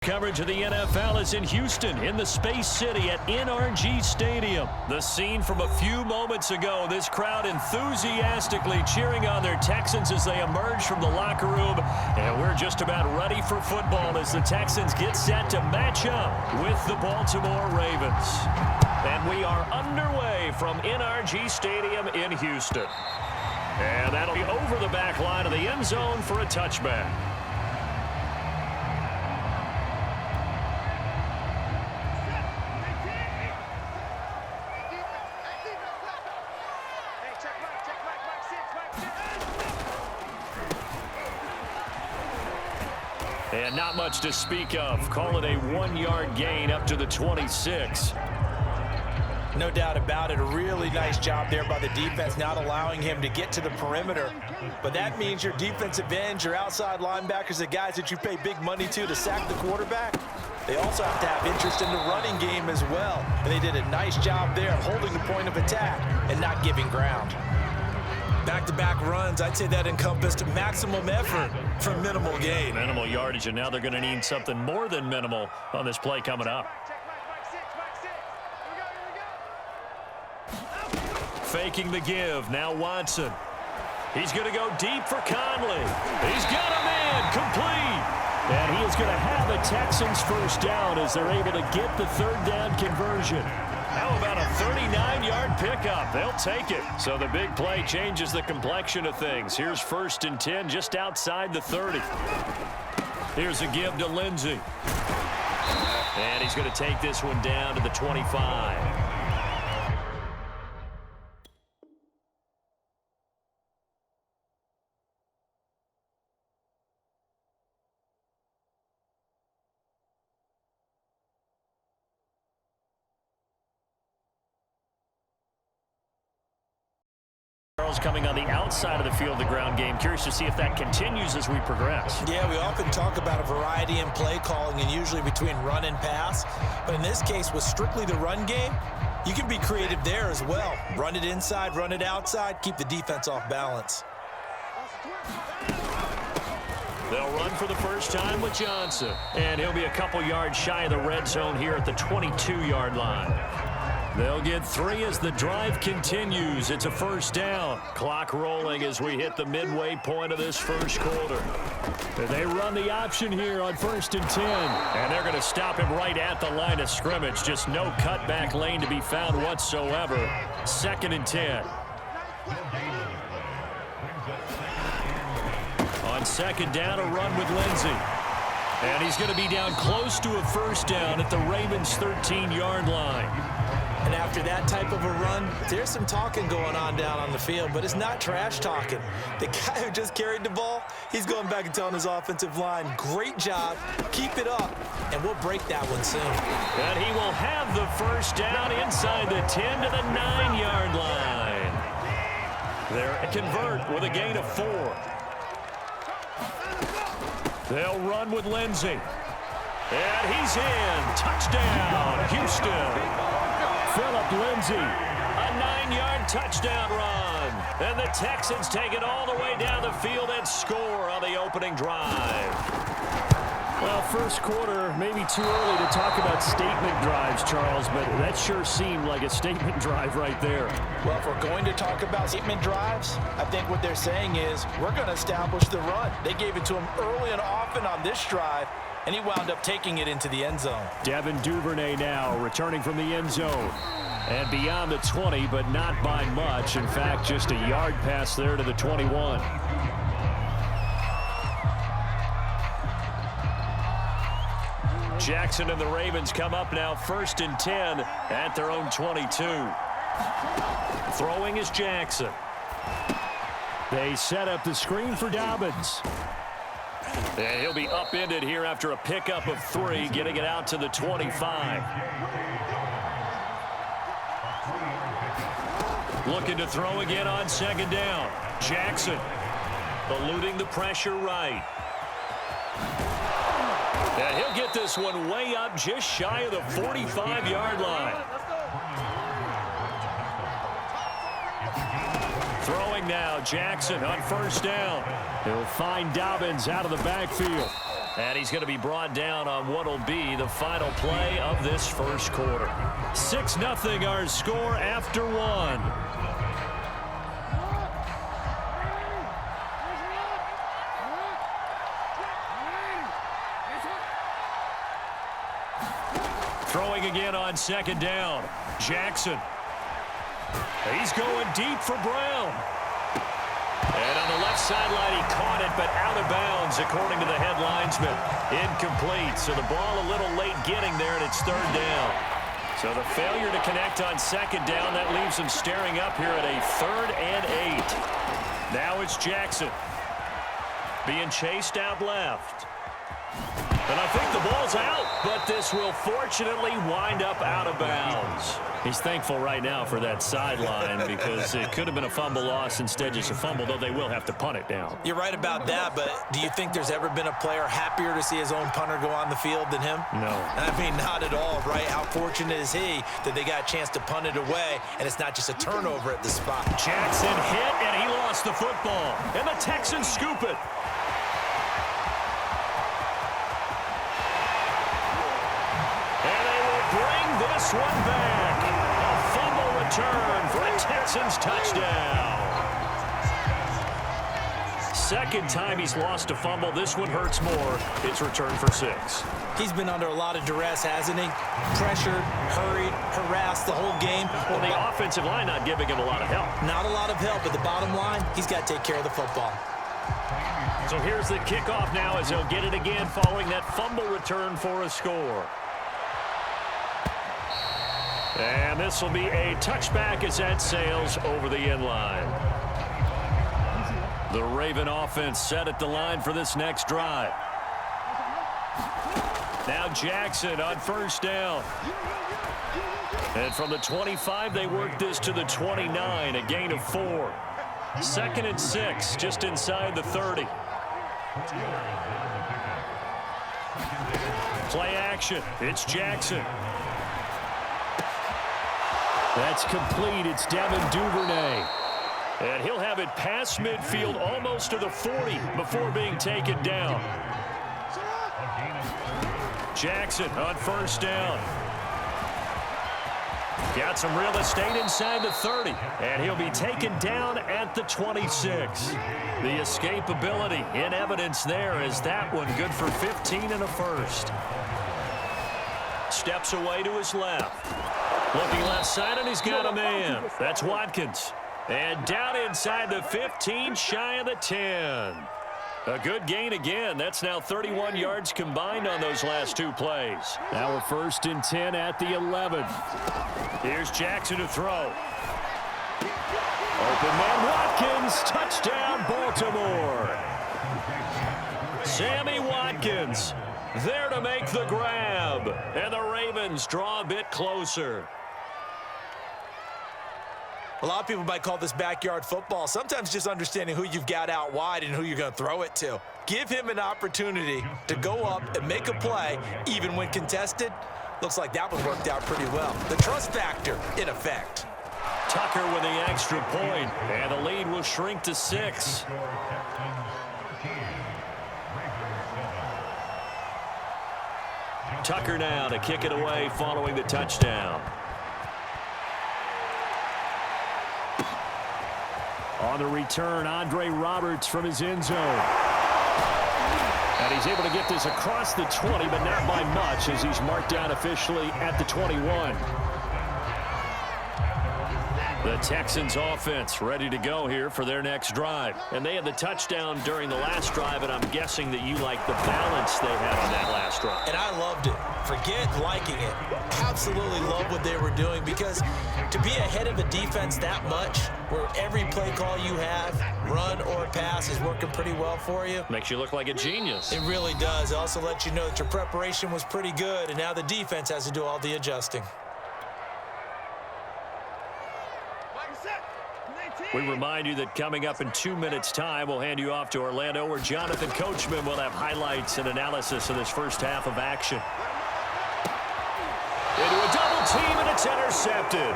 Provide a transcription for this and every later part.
Coverage of the NFL is in Houston, in the Space City at NRG Stadium. The scene from a few moments ago, this crowd enthusiastically cheering on their Texans as they emerge from the locker room. And we're just about ready for football as the Texans get set to match up with the Baltimore Ravens. And we are underway from NRG Stadium in Houston. And that'll be over the back line of the end zone for a touchback. And not much to speak of. Call it a 1-yard gain up to the 26. No doubt about it. A really nice job there by the defense, not allowing him to get to the perimeter. But that means your defensive ends, your outside linebackers, the guys that you pay big money to sack the quarterback, they also have to have interest in the running game as well. And they did a nice job there holding the point of attack and not giving ground. Back-to-back runs, I'd say that encompassed maximum effort for minimal gain. Minimal yardage, and now they're going to need something more than minimal on this play coming up. Faking the give, now Watson. He's going to go deep for Conley. He's got a man, complete. And he is going to have a Texans first down as they're able to get the third down conversion. How about a 39-yard pickup? They'll take it. So the big play changes the complexion of things. Here's 1st and 10 just outside the 30. Here's a give to Lindsey. And he's going to take this one down to the 25. Coming on the outside of the field, the ground game. Curious to see if that continues as we progress. Yeah, we often talk about a variety in play calling and usually between run and pass. But in this case, with strictly the run game, you can be creative there as well. Run it inside, run it outside, keep the defense off balance. They'll run for the first time with Johnson. And he'll be a couple yards shy of the red zone here at the 22-yard line. They'll get 3 as the drive continues. It's a first down. Clock rolling as we hit the midway point of this first quarter. They run the option here on 1st and 10. And they're going to stop him right at the line of scrimmage. Just no cutback lane to be found whatsoever. 2nd and 10. On 2nd down, a run with Lindsey. And he's going to be down close to a first down at the Ravens' 13-yard line. And after that type of a run, there's some talking going on down on the field, but it's not trash talking. The guy who just carried the ball, he's going back and telling his offensive line, great job, keep it up, and we'll break that one soon. And he will have the first down inside the 10 to the 9-yard line. They'll convert with a gain of 4. They'll run with Lindsey. And he's in. Touchdown, Houston. Phillip Lindsey, a 9-yard touchdown run. And the Texans take it all the way down the field and score on the opening drive. Well, first quarter, maybe too early to talk about statement drives, Charles, but that sure seemed like a statement drive right there. Well, if we're going to talk about statement drives, I think what they're saying is we're going to establish the run. They gave it to him early and often on this drive, and he wound up taking it into the end zone. Devin Duvernay now returning from the end zone. And beyond the 20, but not by much. In fact, just a yard pass there to the 21. Jackson and the Ravens come up now 1st and 10 at their own 22. Throwing is Jackson. They set up the screen for Dobbins. And he'll be upended here after a pickup of 3, getting it out to the 25. Looking to throw again on 2nd down. Jackson eluding the pressure right. And he'll get this one way up just shy of the 45-yard line. Throwing now, Jackson on 1st down. He'll find Dobbins out of the backfield. And he's going to be brought down on what will be the final play of this first quarter. 6-0 our score after one. Throwing again on second down. Jackson. He's going deep for Brown. And on the left sideline, he caught it, but out of bounds, according to the head linesman. Incomplete, so the ball a little late getting there, and it's third down. So the failure to connect on second down, that leaves him staring up here at a 3rd and 8. Now it's Jackson being chased out left. And I think the ball's out, but this will fortunately wind up out of bounds. He's thankful right now for that sideline because it could have been a fumble loss, instead just a fumble, though they will have to punt it down. You're right about that, but do you think there's ever been a player happier to see his own punter go on the field than him? No. I mean, not at all, right? How fortunate is he that they got a chance to punt it away, and it's not just a turnover at the spot. Jackson hit, and he lost the football. And the Texans scoop it. This one back. A fumble return for a Texans touchdown. Second time he's lost a fumble. This one hurts more. It's returned for 6. He's been under a lot of duress, hasn't he? Pressured, hurried, harassed the whole game. Well, the offensive line not giving him a lot of help. Not a lot of help, but the bottom line, he's got to take care of the football. So here's the kickoff now as he'll get it again following that fumble return for a score. And this will be a touchback as that sails over the end line. The Raven offense set at the line for this next drive. Now Jackson on first down. And from the 25, they work this to the 29, a gain of 4. 2nd and 6, just inside the 30. Play action. It's Jackson. That's complete. It's Devin Duvernay. And he'll have it past midfield almost to the 40 before being taken down. Jackson on first down. Got some real estate inside the 30. And he'll be taken down at the 26. The escapability in evidence there as that one good for 15 and a first. Steps away to his left. Looking left side, and he's got a man. That's Watkins. And down inside the 15, shy of the 10. A good gain again. That's now 31 yards combined on those last 2 plays. Now a 1st and 10 at the 11. Here's Jackson to throw. Open man Watkins. Touchdown, Baltimore. Sammy Watkins there to make the grab. And the Ravens draw a bit closer. A lot of people might call this backyard football. Sometimes just understanding who you've got out wide and who you're going to throw it to. Give him an opportunity to go up and make a play, even when contested. Looks like that one worked out pretty well. The trust factor in effect. Tucker with the extra point, and the lead will shrink to 6. Tucker now to kick it away following the touchdown. On the return, Andre Roberts from his end zone. And he's able to get this across the 20, but not by much as he's marked down officially at the 21. The Texans offense ready to go here for their next drive. And they had the touchdown during the last drive, and I'm guessing that you like the balance they had on that last drive. And I loved it. Forget liking it. Absolutely love what they were doing, because to be ahead of a defense that much, where every play call you have, run or pass, is working pretty well for you. Makes you look like a genius. It really does. It also lets you know that your preparation was pretty good, and now the defense has to do all the adjusting. We remind you that coming up in 2 minutes' time, we'll hand you off to Orlando, where Jonathan Coachman will have highlights and analysis of this first half of action. Into a double team, and it's intercepted.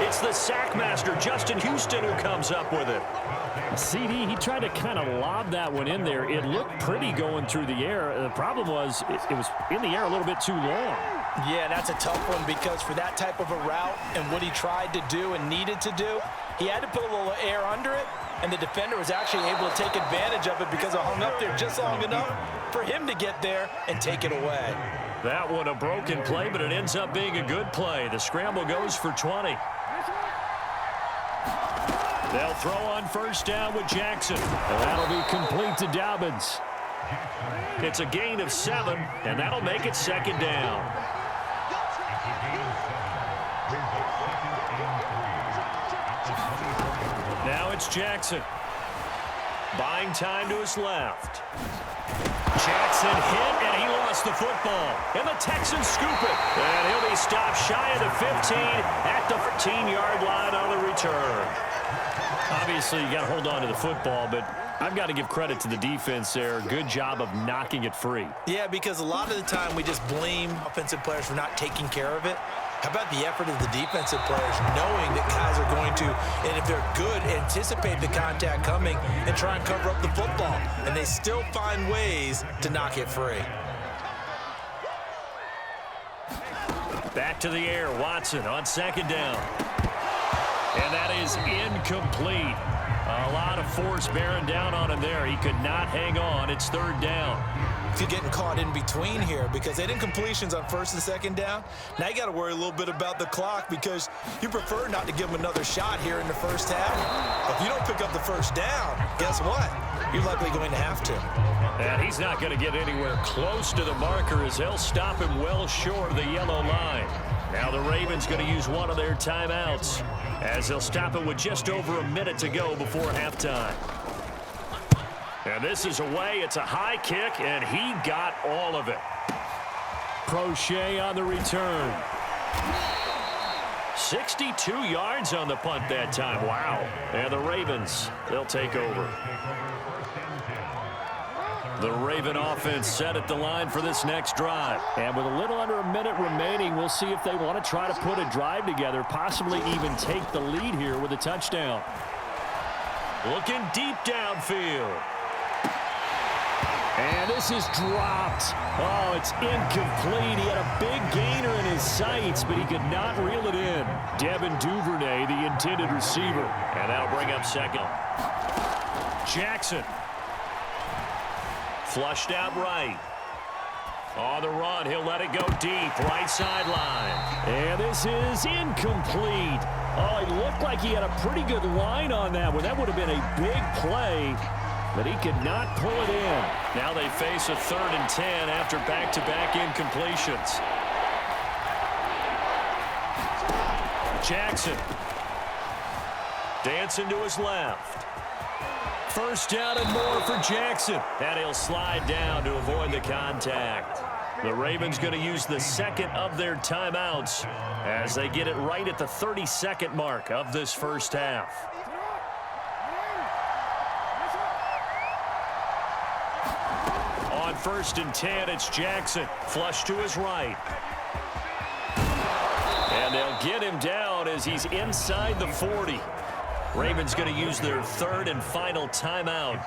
It's the sack master, Justin Houston, who comes up with it. CD, he tried to kind of lob that one in there. It looked pretty going through the air. The problem was it was in the air a little bit too long. Yeah, that's a tough one because for that type of a route and what he tried to do and needed to do, he had to put a little air under it, and the defender was actually able to take advantage of it because it hung up there just long enough for him to get there and take it away. That one a broken play, but it ends up being a good play. The scramble goes for 20. They'll throw on first down with Jackson. And that'll be complete to Dobbins. It's a gain of 7, and that'll make it second down. Now it's Jackson. Buying time to his left. Jackson hit, and he lost the football. And the Texans scoop it. And he'll be stopped shy of the 15 at the 14-yard line on the return. Obviously, you got to hold on to the football, but I've got to give credit to the defense there. Good job of knocking it free. Yeah, because a lot of the time we just blame offensive players for not taking care of it. How about the effort of the defensive players knowing that guys are going to, and if they're good, anticipate the contact coming and try and cover up the football. And they still find ways to knock it free. Back to the air, Watson on second down. And that is incomplete. A lot of force bearing down on him there. He could not hang on. It's third down. You're getting caught in between here because they did incompletions on first and second down. Now you got to worry a little bit about the clock because you prefer not to give them another shot here in the first half. If you don't pick up the first down, guess what? You're likely going to have to. And he's not going to get anywhere close to the marker as they'll stop him well short of the yellow line. Now the Ravens going to use one of their timeouts as they'll stop it with just over a minute to go before halftime. And this is away. It's a high kick, and he got all of it. Crochet on the return. 62 yards on the punt that time. Wow. And the Ravens, they'll take over. The Raven offense set at the line for this next drive. And with a little under a minute remaining, we'll see if they want to try to put a drive together, possibly even take the lead here with a touchdown. Looking deep downfield. And this is dropped. Oh, it's incomplete. He had a big gainer in his sights, but he could not reel it in. Devin Duvernay, the intended receiver. And that'll bring up second. Jackson. Flushed out right. On the run, he'll let it go deep. Right sideline. And this is incomplete. Oh, it looked like he had a pretty good line on that one. That would have been a big play, but he could not pull it in. Now they face a 3rd and 10 after back-to-back incompletions. Jackson. Dancing to his left. First down and more for Jackson. And he'll slide down to avoid the contact. The Ravens going to use the second of their timeouts as they get it right at the 32nd mark of this first half. On 1st and 10, it's Jackson. Flush to his right. And they'll get him down as he's inside the 40. Ravens going to use their 3rd and final timeout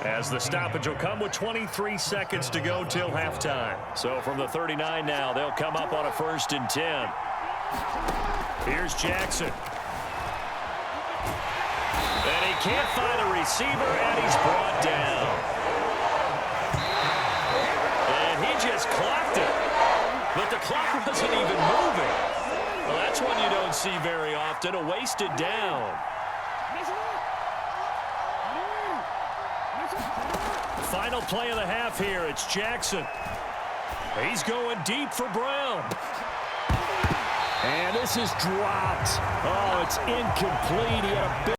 as the stoppage will come with 23 seconds to go till halftime. So from the 39 now, they'll come up on a 1st and 10. Here's Jackson. And he can't find a receiver, and he's brought down. And he just clocked it. But the clock wasn't even moving. Well, that's one you don't see very often, a wasted down. Final play of the half here. It's Jackson. He's going deep for Brown. And this is dropped. Oh, it's incomplete. He had a big